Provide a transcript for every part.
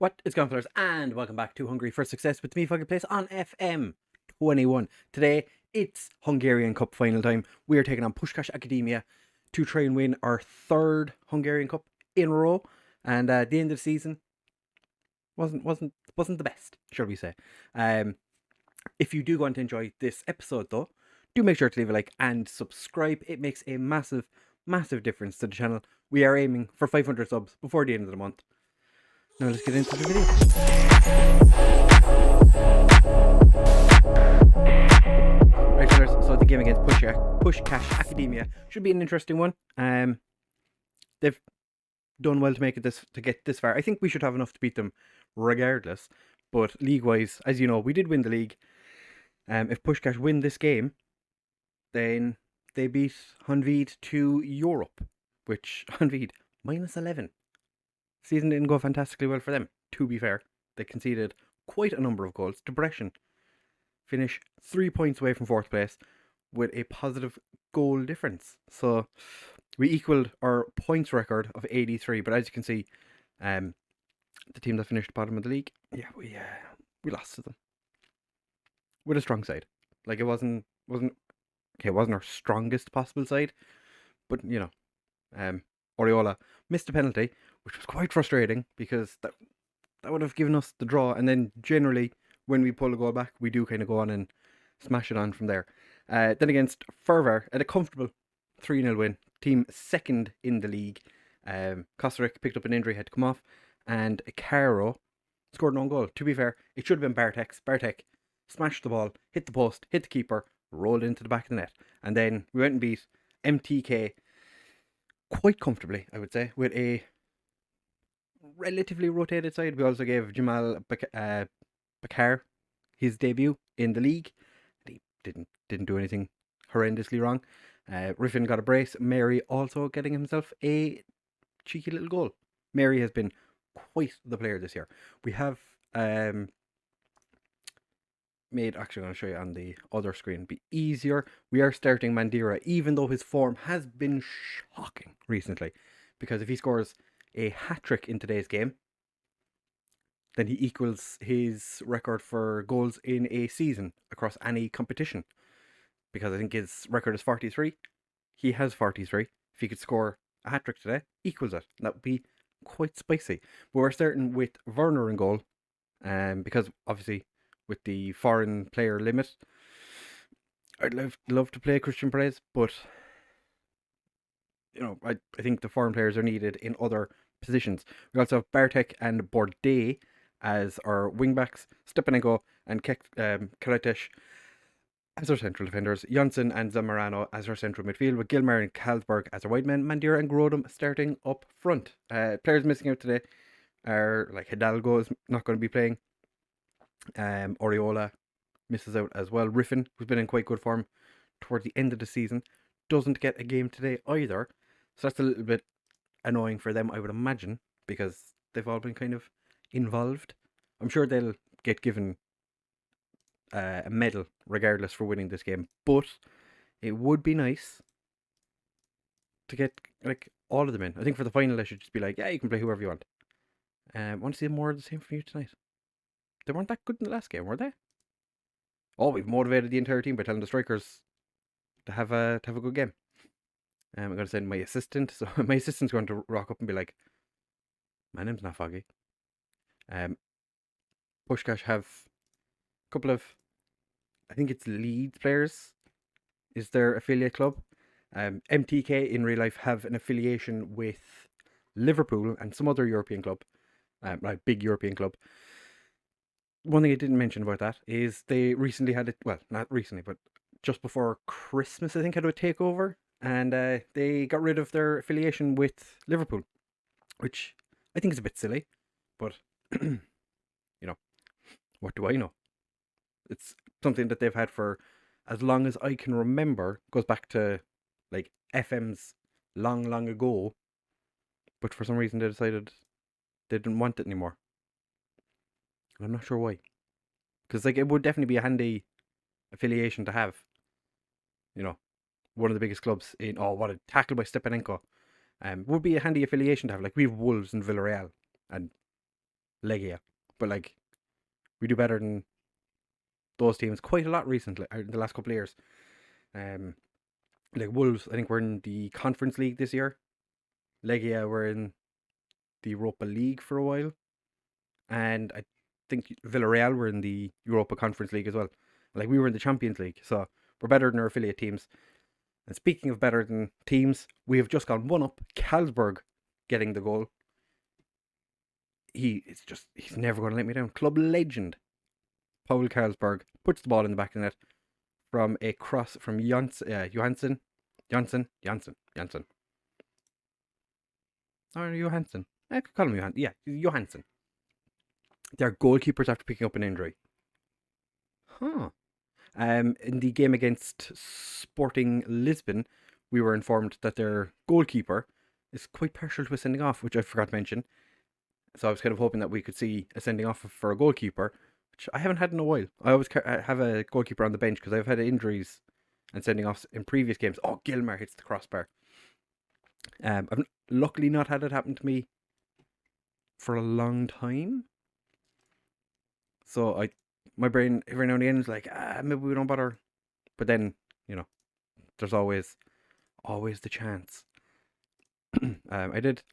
What is going on, fellas? And welcome back to Hungary for Success with me, FoggyPlays, on FM21. Today, it's Hungarian Cup Final time. We are taking on Puskás Academia to try and win our third Hungarian Cup in a row. And the end of the season wasn't the best, shall we say. If you do want to enjoy this episode, though, do make sure to leave a like and subscribe. It makes a massive difference to the channel. We are aiming for 500 subs before the end of the month. Now let's get into the video. Right, fellas, so the game against Puskás Academia should be an interesting one. They've done well to get this far. I think we should have enough to beat them regardless. But league-wise, as you know, we did win the league. If Puskás win this game, then they beat Honvéd to Europe, which Honvéd -11. Season didn't go fantastically well for them, to be fair. They conceded quite a number of goals. Debrecen finish 3 points away from fourth place with a positive goal difference. So we equalled our points record of 83, but as you can see, the team that finished bottom of the league, we lost to them with a strong side. Like, it wasn't our strongest possible side, but you know, Oriola missed a penalty, which was quite frustrating because that would have given us the draw. And then generally, when we pull a goal back, we do kind of go on and smash it on from there. Then against Ferver, at a comfortable 3-0 win, team second in the league. Kosteric picked up an injury, had to come off, and Caro scored an own goal. To be fair, it should have been Bartek's. Bartek smashed the ball, hit the post, hit the keeper, rolled into the back of the net. And then we went and beat MTK quite comfortably, I would say, with a relatively rotated side. We also gave Jamal Bakar his debut in the league. He didn't do anything horrendously wrong. Riffin got a brace. Mary also getting himself a cheeky little goal. Mary has been quite the player this year. We have made, actually I'm going to show you on the other screen, be easier. We are starting Mandira, even though his form has been shocking recently, because if he scores a hat-trick in today's game, then he equals his record for goals in a season across any competition, because I think his record is 43. He has 43. If he could score a hat-trick today, equals it. That would be quite spicy. But we're starting with Werner in goal, because obviously with the foreign player limit, I'd love to play Christian Perez, but you know, I think the foreign players are needed in other positions. We also have Bartek and Bordet as our wingbacks, Stepanenko and Karetesh as our central defenders, Jonsson and Zamorano as our central midfield, with Gilmar and Kalsberg as our wide men, Mandira and Grodum starting up front. Players missing out today are like Hidalgo is not going to be playing. Oriola misses out as well. Riffin, who's been in quite good form towards the end of the season, doesn't get a game today either. So that's a little bit annoying for them, I would imagine, because they've all been kind of involved. I'm sure they'll get given a medal regardless for winning this game, but it would be nice to get like all of them in. I think for the final, I should just be like, yeah, you can play whoever you want. I want to see more of the same from you tonight. They weren't that good in the last game, were they? Oh, we've motivated the entire team by telling the strikers to have a good game. I'm going to send my assistant. So my assistant's going to rock up and be like, my name's not Foggy. Puskás have a couple of, I think it's Leeds players is their affiliate club. MTK in real life have an affiliation with Liverpool and some other European club, like big European club. One thing I didn't mention about that is they recently had it, well, not recently, but just before Christmas, I think, had a takeover, and they got rid of their affiliation with Liverpool, which I think is a bit silly, but you know, what do I know? It's something that they've had for as long as I can remember. It goes back to like FM's long ago, but for some reason they decided they didn't want it anymore. I'm not sure why. Because like, it would definitely be a handy affiliation to have. You know, one of the biggest clubs in, oh, what a tackle by Stepanenko. Would be a handy affiliation to have. Like, we have Wolves and Villarreal. And Legia. But like, we do better than those teams quite a lot recently, in the last couple of years. Like Wolves, I think we're in the Conference League this year. Legia were in the Europa League for a while. And I think Villarreal were in the Europa Conference League as well. Like, we were in the Champions League, so we're better than our affiliate teams. And speaking of better than teams, we have just gone one up. Carlsberg getting the goal. He's never going to let me down. Club legend Paul Carlsberg puts the ball in the back of the net from a cross from Johansson. Or Johansson. I could call him Johansson. Yeah, Johansson. Their goalkeepers after picking up an injury. Huh. In the game against Sporting Lisbon, we were informed that their goalkeeper is quite partial to a sending off, which I forgot to mention. So I was kind of hoping that we could see a sending off for a goalkeeper, which I haven't had in a while. I always have a goalkeeper on the bench because I've had injuries and sending offs in previous games. Oh, Gilmer hits the crossbar. I've luckily not had it happen to me for a long time. So my brain every now and again is like, maybe we don't bother. But then, there's always the chance. I did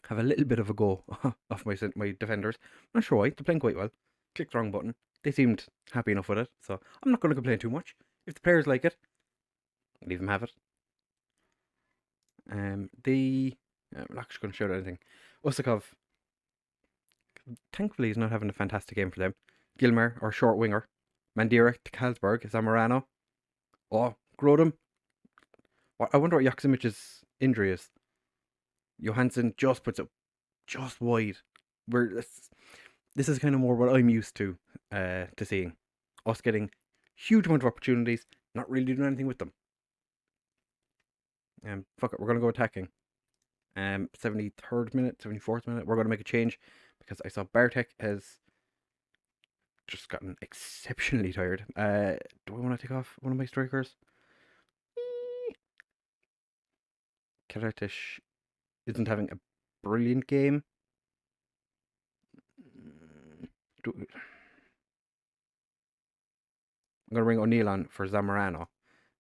have a little bit of a go off my defenders. I'm not sure why. They're playing quite well. Clicked the wrong button. They seemed happy enough with it, so I'm not going to complain too much. If the players like it, leave them have it. I'm not just going to shout out anything. Usakov, thankfully, he's not having a fantastic game for them. Gilmer, our short winger. Mandira to Carlsberg. Zamorano. Oh, Grodem. I wonder what Joksimich's injury is. Johansson just puts it just wide. This is kind of more what I'm used to seeing. Us getting huge amount of opportunities, not really doing anything with them. Fuck it, we're going to go attacking. 73rd minute, 74th minute, we're going to make a change because I saw Bartek has just gotten exceptionally tired. Do I want to take off one of my strikers? Karatish isn't having a brilliant game. I'm going to bring O'Neill on for Zamorano,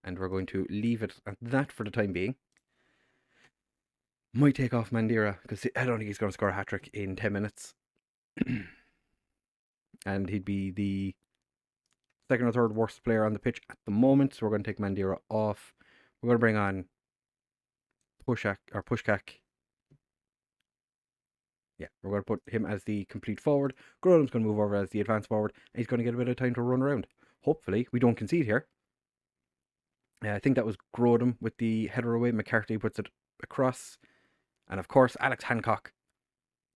and we're going to leave it at that for the time being. Might take off Mandira because I don't think he's going to score a hat-trick in 10 minutes. And he'd be the second or third worst player on the pitch at the moment, so we're going to take Mandira off. We're going to bring on Pushkak. Yeah, we're going to put him as the complete forward. Grodem's going to move over as the advanced forward, and he's going to get a bit of time to run around. Hopefully, we don't concede here. I think that was Grodem with the header away. McCarthy puts it across. And of course, Alex Hancock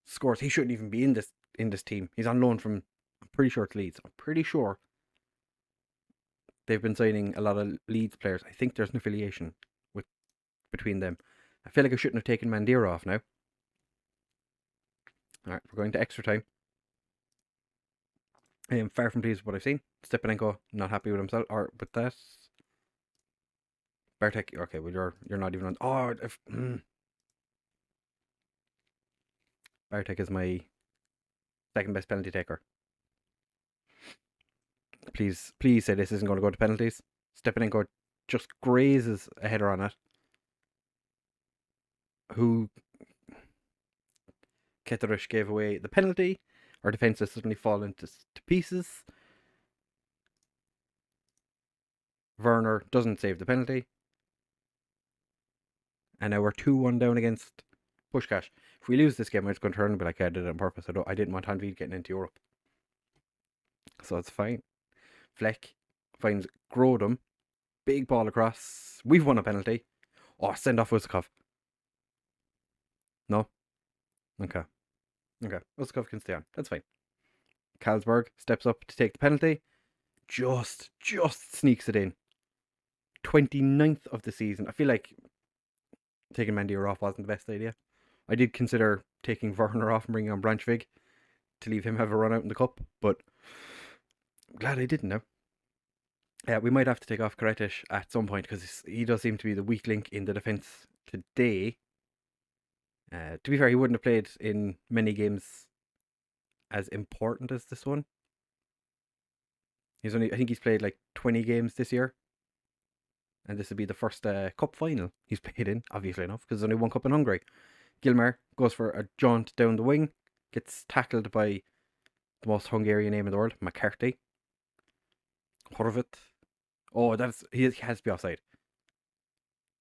scores. He shouldn't even be in this team. He's on loan from, I'm pretty sure it's Leeds. I'm pretty sure they've been signing a lot of Leeds players. I think there's an affiliation between them. I feel like I shouldn't have taken Mandira off now. Alright, we're going to extra time. I am far from pleased with what I've seen. Stepanenko, not happy with himself, or with that. Bartek, okay, well you're not even on. Bartek is my second best penalty taker. Please say this isn't going to go to penalties. Stepanenko just grazes a header on it. Who Keterish gave away the penalty. Our defence has suddenly fallen to pieces. Werner doesn't save the penalty. And now we're 2-1 down against Pushkash. If we lose this game, I'm just going to turn and be like, I did it on purpose. I didn't want Hanvid getting into Europe. So it's fine. Fleck finds Grodem. Big ball across. We've won a penalty. Oh, send off Usakov. No? Okay. Usakov can stay on. That's fine. Carlsberg steps up to take the penalty. Just sneaks it in. 29th of the season. I feel like taking Mandira off wasn't the best idea. I did consider taking Werner off and bringing on Branchvig to leave him have a run out in the cup, but I'm glad I didn't now. We might have to take off Karetish at some point because he does seem to be the weak link in the defence today. To be fair, he wouldn't have played in many games as important as this one. I think he's played like 20 games this year. And this would be the first cup final he's played in, obviously enough, because there's only one cup in Hungary. Gilmar goes for a jaunt down the wing, gets tackled by the most Hungarian name in the world, McCarthy. Horvat. Oh, he has to be offside.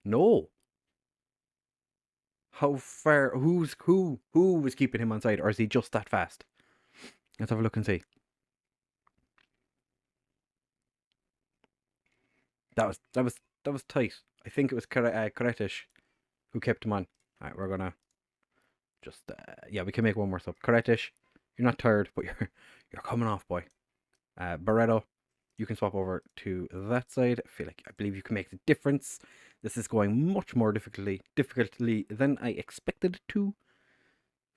No. How far? Who was keeping him onside, or is he just that fast? Let's have a look and see. That was tight. I think it was Karetish who kept him on. All right, we're gonna just we can make one more sub. Karetish, you're not tired, but you're coming off, boy. Barreto, you can swap over to that side. I believe you can make the difference. This is going much more difficultly than I expected it to.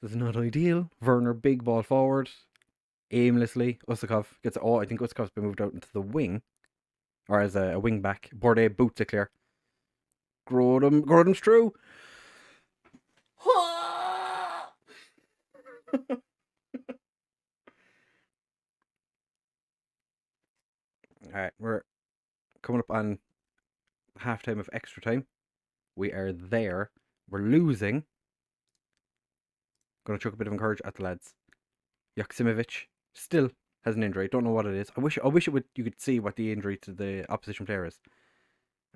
This is not ideal. Werner, big ball forward, aimlessly. Usakov gets. Oh, I think Usakov's been moved out into the wing, or as a wing back. Bordet boots it clear. Grodum's true. Alright, we're coming up on halftime of extra time. We are there. We're losing. Gonna chuck a bit of encouragement at the lads. Joksimovic still has an injury. Don't know what it is. I wish you could see what the injury to the opposition player is.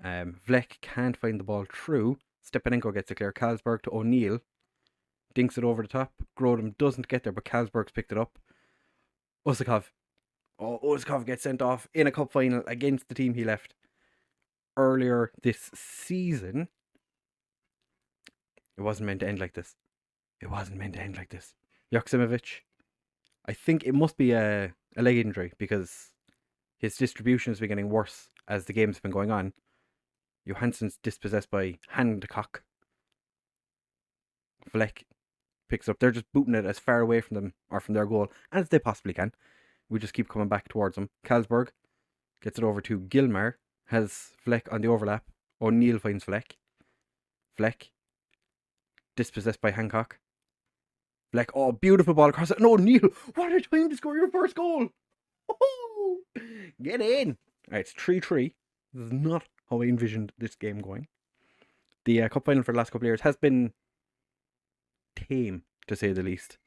Vlek can't find the ball through. Stepanenko gets it clear. Carlsberg to O'Neill. Dinks it over the top. Grodum doesn't get there, but Carlsberg's picked it up. Usakov. Oh, Usakov gets sent off in a cup final against the team he left earlier this season. It wasn't meant to end like this. Joksimovic. I think it must be a leg injury because his distribution has been getting worse as the game's been going on. Johansson's dispossessed by Handcock. Vlek picks up. They're just booting it as far away from them or from their goal as they possibly can. We just keep coming back towards them. Carlsberg gets it over to Gilmar. Has Vlek on the overlap. O'Neill finds Vlek. Vlek dispossessed by Hancock. Vlek, oh, beautiful ball across it. And O'Neill, what a time to score your first goal. Oh, get in. All right, it's 3-3. This is not how I envisioned this game going. The cup final for the last couple of years has been tame, to say the least.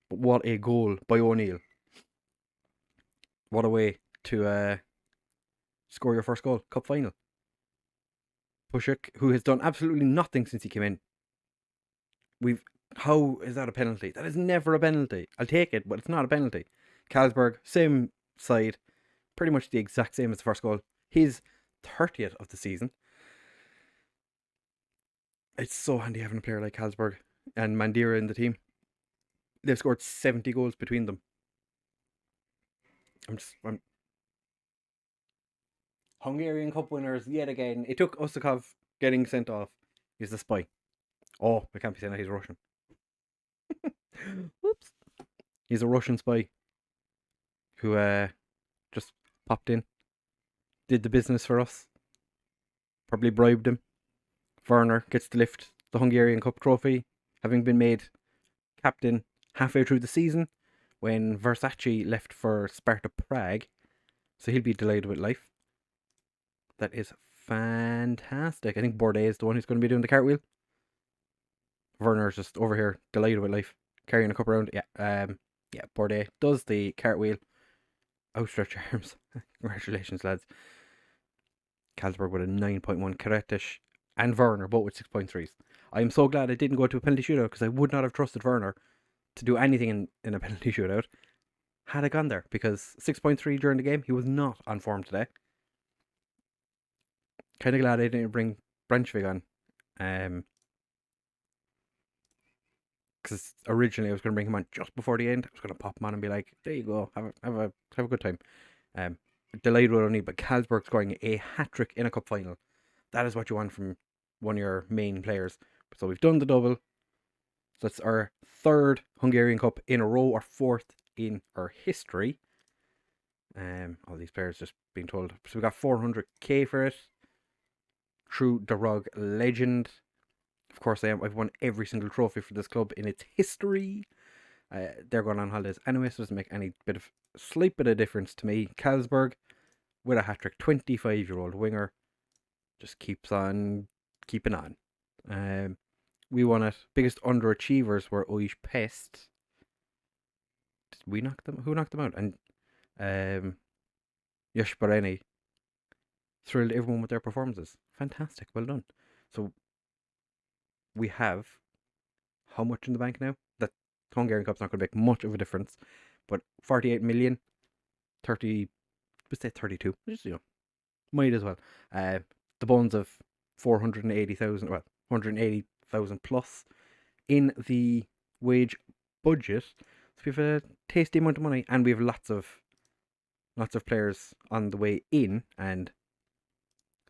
But what a goal by O'Neill. What a way to score your first goal. Cup final. Pushik, who has done absolutely nothing since he came in. How is that a penalty? That is never a penalty. I'll take it, but it's not a penalty. Carlsberg, same side. Pretty much the exact same as the first goal. His 30th of the season. It's so handy having a player like Carlsberg and Mandira in the team. They've scored 70 goals between them. I'm Hungarian Cup winners yet again. It took Usakov getting sent off. He's the spy. Oh, I can't be saying that he's Russian. Whoops. He's a Russian spy who just popped in, did the business for us, probably bribed him. Werner gets to lift the Hungarian Cup trophy, having been made captain halfway through the season when Versace left for Sparta Prague. So he'll be delighted with life. That is fantastic. I think Bordet is the one who's going to be doing the cartwheel. Werner's just over here, delighted with life, carrying a cup around. Yeah, Bordet does the cartwheel. Outstretched arms. Congratulations, lads. Carlsberg with a 9.1. Karetish and Werner both with 6.3s. I'm so glad I didn't go to a penalty shootout because I would not have trusted Werner to do anything in a penalty shootout had I gone there, because 6.3 during the game, he was not on form today. Kind of glad I didn't bring Branchvig on. Because originally I was going to bring him on just before the end. I was going to pop him on and be like, there you go, have a good time. Delighted with only, but Carlsberg scoring a hat-trick in a cup final. That is what you want from one of your main players. So we've done the double. So that's our third Hungarian Cup in a row, or fourth in our history. All these players just being told. So we got 400k for it. True Dorogi legend. Of course, I've won every single trophy for this club in its history. They're going on holidays anyway, so it doesn't make any slight bit of difference to me. Carlsberg with a hat trick, 25-year-old winger, just keeps on keeping on. We won it. Biggest underachievers were Oish Pest. Did we knock them? Who knocked them out? And Yash Bareni thrilled everyone with their performances. Fantastic, well done. So we have how much in the bank now? That Hungarian Cup's not going to make much of a difference, but 48 million, 30, let's say 32, just might as well. The bones of 480,000, well, 180,000 plus in the wage budget. So we have a tasty amount of money, and we have lots of players on the way in, and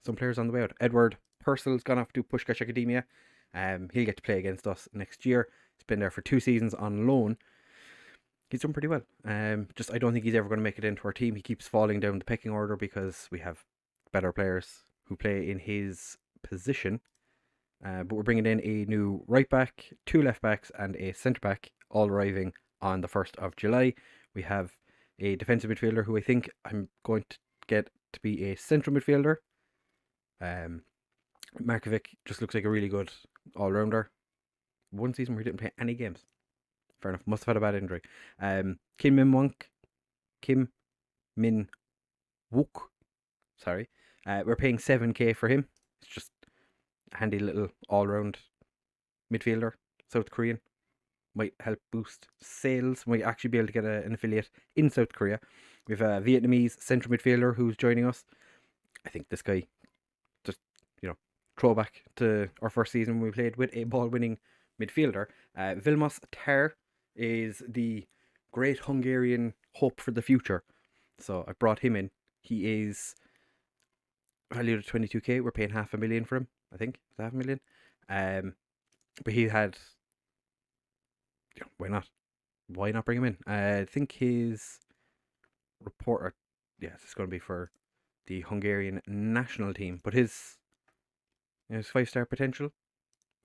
some players on the way out. Edward Purcell's gone off to Puskás Academia. He'll get to play against us next year. He's been there for 2 seasons on loan. He's done pretty well. I don't think he's ever going to make it into our team. He keeps falling down the pecking order because we have better players who play in his position. But we're bringing in a new right back, 2 left backs, and a centre back, all arriving on the 1st of July. We have a defensive midfielder who I think I'm going to get to be a central midfielder. Markovic just looks like a really good all-rounder. One season where he didn't play any games. Fair enough. Must have had a bad injury. Kim Min Wook. Sorry. We're paying 7k for him. It's just a handy little all-round midfielder. South Korean. Might help boost sales. Might actually be able to get an affiliate in South Korea. We have a Vietnamese central midfielder who's joining us. I think this guy, just, throwback to our first season when we played with a ball-winning midfielder. Vilmos Tar is the great Hungarian hope for the future. So I brought him in. He is valued at 22k. We're paying 500,000 for him, I think. It's 500,000. But he had... why not? Why not bring him in? I think his reporter... Yes, it's going to be for the Hungarian national team. But his 5-star potential,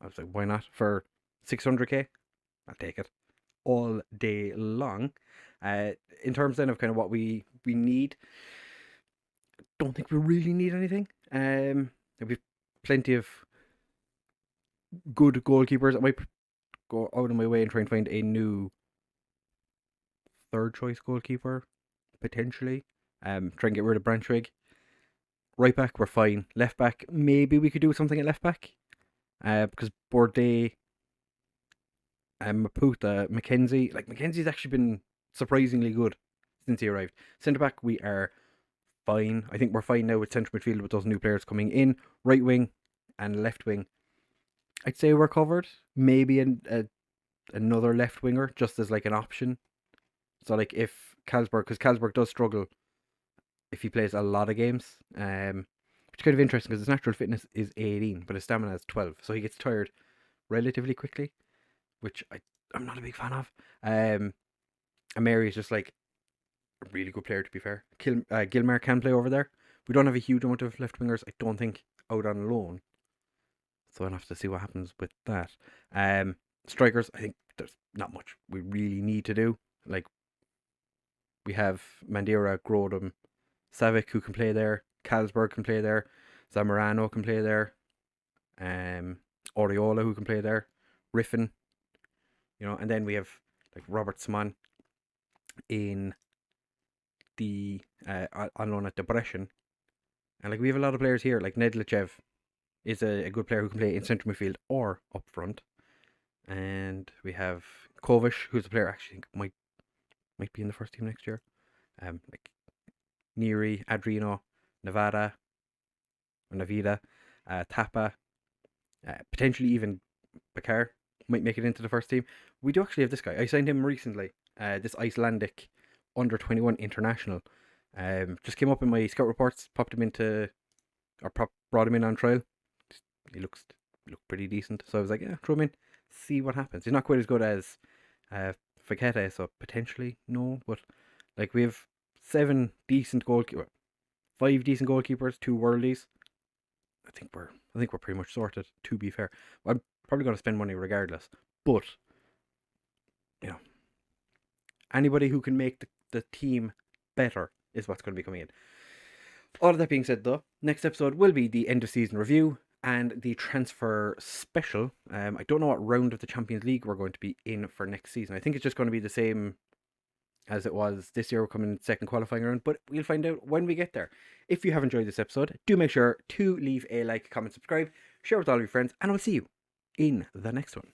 I was like, why not? For 600k, I'll take it all day long. In terms then of kind of what we need, don't think we really need anything. We've plenty of good goalkeepers. I might go out of my way and try and find a new 3rd choice goalkeeper, potentially. Try and get rid of Branchwig. Right back, we're fine. Left back, maybe we could do something at left back. Because Bourdais, Maputa, Mackenzie. Mackenzie's actually been surprisingly good since he arrived. Centre back, we are fine. I think we're fine now with central midfield with those new players coming in. Right wing and left wing, I'd say we're covered. Maybe another left winger just as an option. So if Carlsberg, because Carlsberg does struggle if he plays a lot of games, which is kind of interesting because his natural fitness is 18, but his stamina is 12, so he gets tired relatively quickly, which I'm not a big fan of. Ameri is just a really good player, to be fair. Gilmar can play over there. We don't have a huge amount of left wingers, I don't think, out on loan, so I'll have to see what happens with that. Strikers, I think there's not much we really need to do. We have Mandira, Grodum, Savic who can play there, Carlsberg can play there, Zamorano can play there, Oriola who can play there, Riffin, and then we have Robert Simon in the on loan at Debrecen, and we have a lot of players here. Nedlichev is a good player who can play in central midfield or up front, and we have Kovic, who's a player I actually think might be in the first team next year. Neri, Adrino, Navida, Tapa, potentially even Bakar might make it into the first team. We do actually have this guy. I signed him recently. This Icelandic under-21 international. Just came up in my scout reports. Brought him in on trial. He looked pretty decent. So I was like, yeah, throw him in, see what happens. He's not quite as good as Fakete, so potentially no. But we have 5 decent goalkeepers, 2 worldies. I think we're pretty much sorted, to be fair. I'm probably going to spend money regardless, but Anybody who can make the team better is what's going to be coming in. All of that being said, though, next episode will be the end of season review and the transfer special. I don't know what round of the Champions League we're going to be in for next season. I think it's just going to be the same as it was this year. We're coming in second qualifying round, but we'll find out when we get there. If you have enjoyed this episode, do make sure to leave a like, comment, subscribe, share with all of your friends, and I'll see you in the next one.